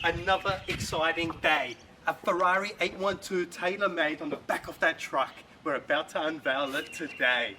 Another exciting day. A Ferrari 812 Tailor Made on the back of that truck. We're about to unveil it today.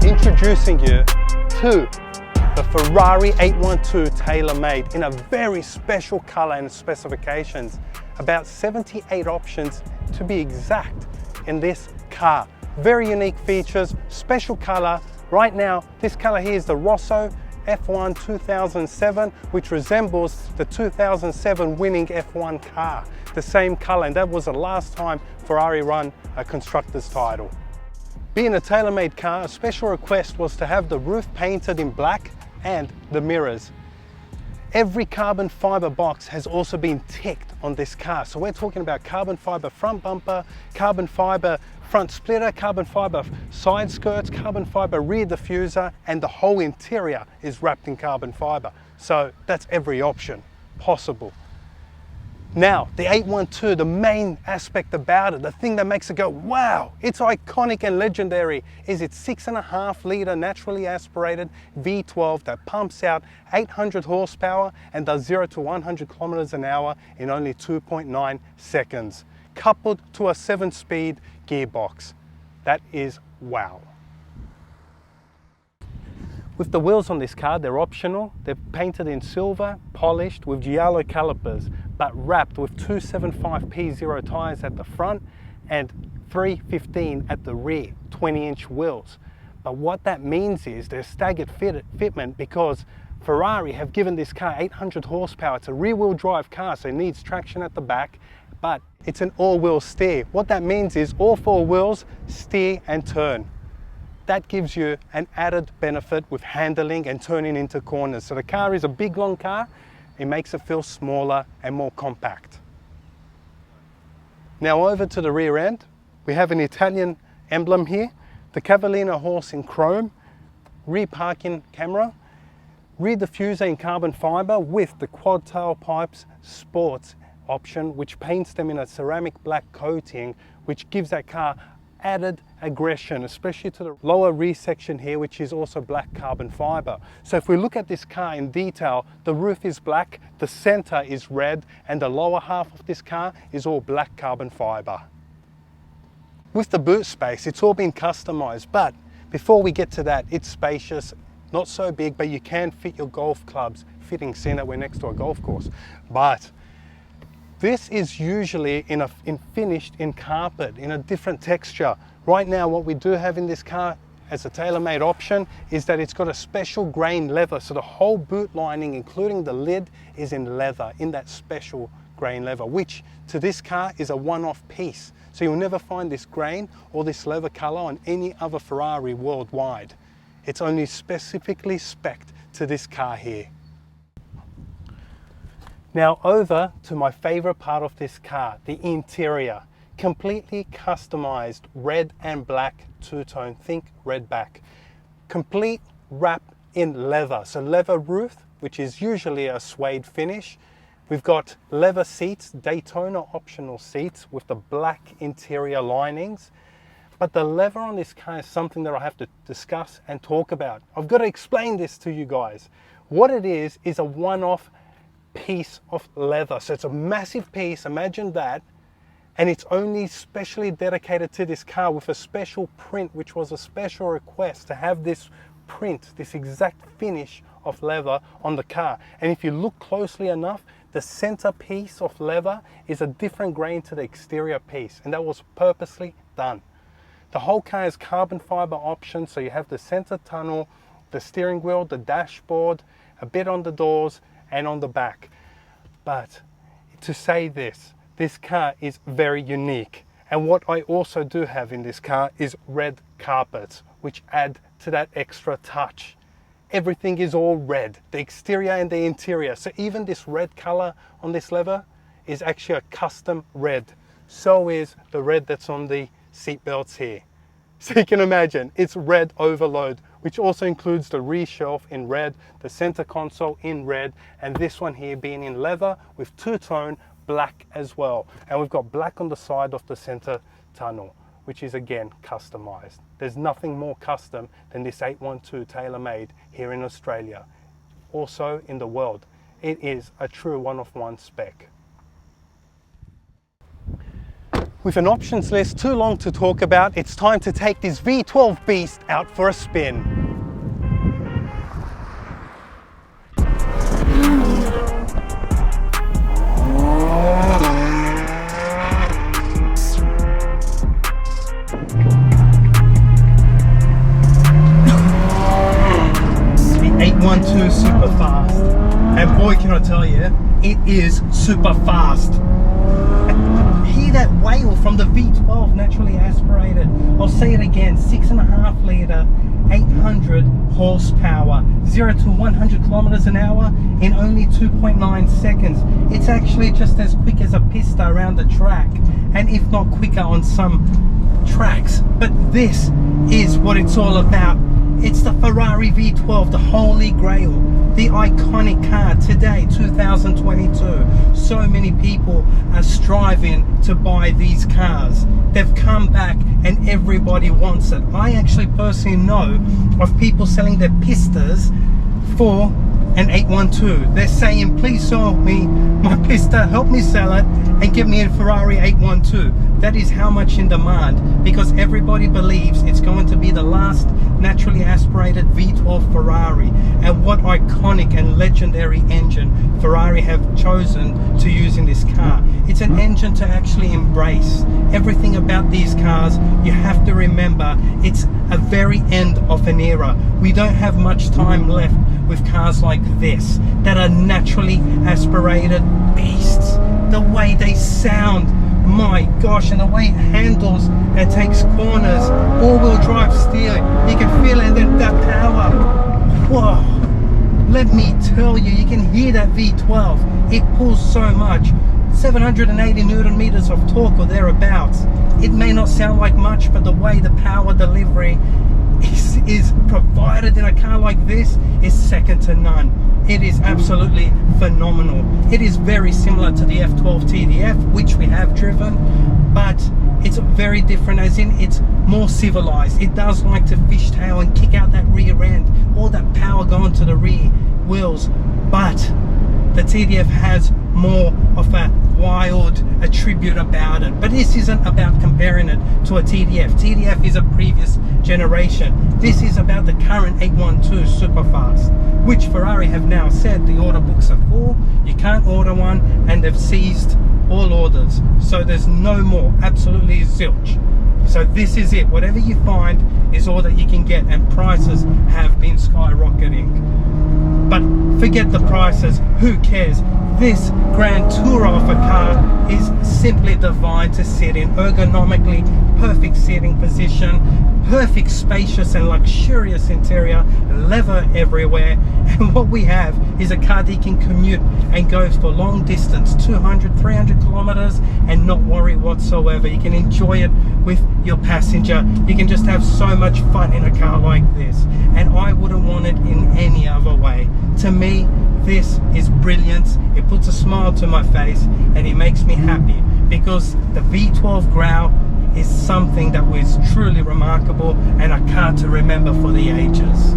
Introducing you to the Ferrari 812 Tailor Made in a very special color and specifications. About 78 options to be exact in this car. Very unique features, special color. Right now, this color here is the Rosso F1 2007, which resembles the 2007 winning F1 car. The same color, and that was the last time Ferrari won a constructor's title. Being a tailor-made car, a special request was to have the roof painted in black and the mirrors. Every carbon fiber box has also been ticked on this car. So we're talking about carbon fiber front bumper, carbon fiber front splitter, carbon fiber side skirts, carbon fiber rear diffuser, and the whole interior is wrapped in carbon fiber. So that's every option possible. Now, the 812, the main aspect about it, the thing that makes it go, wow, it's iconic and legendary, is its 6.5 litre naturally aspirated V12 that pumps out 800 horsepower and does 0 to 100 kilometers an hour in only 2.9 seconds, coupled to a 7-speed gearbox. That is wow. With the wheels on this car, they're optional. They're painted in silver, polished with giallo calipers, but wrapped with 275P0 tires at the front and 315 at the rear, 20-inch wheels. But what that means is they're staggered fitment because Ferrari have given this car 800 horsepower. It's a rear-wheel drive car, so it needs traction at the back, but it's an all-wheel steer. What that means is all 4 wheels steer and turn. That gives you an added benefit with handling and turning into corners. So the car is a big, long car. It makes it feel smaller and more compact. Now over to the rear end, we have an Italian emblem here, the Cavallino horse in chrome, rear parking camera, rear diffuser in carbon fiber with the quad tail pipes sports option, which paints them in a ceramic black coating, which gives that car added aggression, especially to the lower rear section here, which is also black carbon fiber. So if we look at this car in detail, the roof is black, the center is red, and the lower half of this car is all black carbon fiber. With the boot space, it's all been customized, but before we get to that, it's spacious, not so big, but you can fit your golf clubs. Fitting seeing that we're next to a golf course. But this is usually finished in carpet, in a different texture. Right now, what we do have in this car as a tailor-made option is that it's got a special grain leather. So the whole boot lining, including the lid, is in leather, in that special grain leather, which to this car is a one-off piece. So you'll never find this grain or this leather color on any other Ferrari worldwide. It's only specifically spec'd to this car here. Now over to my favorite part of this car, the interior. Completely customized red and black two-tone, think red back. Complete wrap in leather. So leather roof, which is usually a suede finish. We've got leather seats, Daytona optional seats with the black interior linings. But the leather on this car is something that I have to discuss and talk about. I've got to explain this to you guys. What it is a one-off piece of leather. So it's a massive piece, imagine that, and it's only specially dedicated to this car with a special print, which was a special request to have this print, this exact finish of leather on the car. And if you look closely enough, the center piece of leather is a different grain to the exterior piece, and that was purposely done. The whole car has carbon fiber options, so you have the center tunnel, the steering wheel, the dashboard, a bit on the doors and on the back. But to say this car is very unique. And what I also do have in this car is red carpets, which add to that extra touch. Everything is all red, the exterior and the interior. So even this red color on this leather is actually a custom red. So is the red that's on the seat belts here. So you can imagine, it's red overload, which also includes the rear shelf in red, the center console in red, and this one here being in leather with two-tone black as well. And we've got black on the side of the center tunnel, which is again customized. There's nothing more custom than this 812 Tailor Made here in Australia. Also in the world, it is a true one-of-one spec. With an options list too long to talk about, it's time to take this V12 beast out for a spin. Super fast, and boy can I tell you, it is super fast. Hear that wail from the V12 naturally aspirated. I'll say it again, 6.5 litre, 800 horsepower, 0 to 100 kilometers an hour in only 2.9 seconds. It's actually just as quick as a pista around the track, and if not quicker on some tracks. But this is what it's all about. It's the Ferrari V12, the holy grail, the iconic car today, 2022. So many people are striving to buy these cars. They've come back and everybody wants it. I actually personally know of people selling their pistas for an 812. They're saying, please sell me my pista, help me sell it, and give me a Ferrari 812. That is how much in demand, because everybody believes it's going to be the last naturally aspirated V12 Ferrari. And what iconic and legendary engine Ferrari have chosen to use in this car. It's an engine to actually embrace. Everything about these cars, you have to remember, it's a very end of an era. We don't have much time left with cars like this that are naturally aspirated beasts. The way they sound, my gosh, and the way it handles and takes corners, all-wheel drive steering, you can feel it, and then that power, whoa, let me tell you, you can hear that V12, it pulls so much, 780 Newton meters of torque or thereabouts. It may not sound like much, but the way the power delivery is provided in a car like this is second to none. It is absolutely phenomenal. It is very similar to the F12 TDF, which we have driven, but it's very different, as in it's more civilized. It does like to fishtail and kick out that rear end, all that power going to the rear wheels, but the TDF has more of a wild attribute about it. But this isn't about comparing it to a TDF. TDF is a previous generation. This is about the current 812 Superfast, which Ferrari have now said the order books are full, you can't order one, and they've seized all orders. So there's no more, absolutely zilch. So this is it. Whatever you find is all that you can get, and prices have been skyrocketing. But forget the prices, who cares? This Grand Tourer of a car is simply divine to sit in, ergonomically, perfect seating position, perfect spacious and luxurious interior, leather everywhere. And what we have is a car that you can commute and go for long distance, 200, 300 kilometers, and not worry whatsoever. You can enjoy it with your passenger. You can just have so much fun in a car like this, and I wouldn't want it in any other way. To me, this is brilliant. It puts a smile to my face and it makes me happy, because the V12 Grau is something that was truly remarkable and a car to remember for the ages.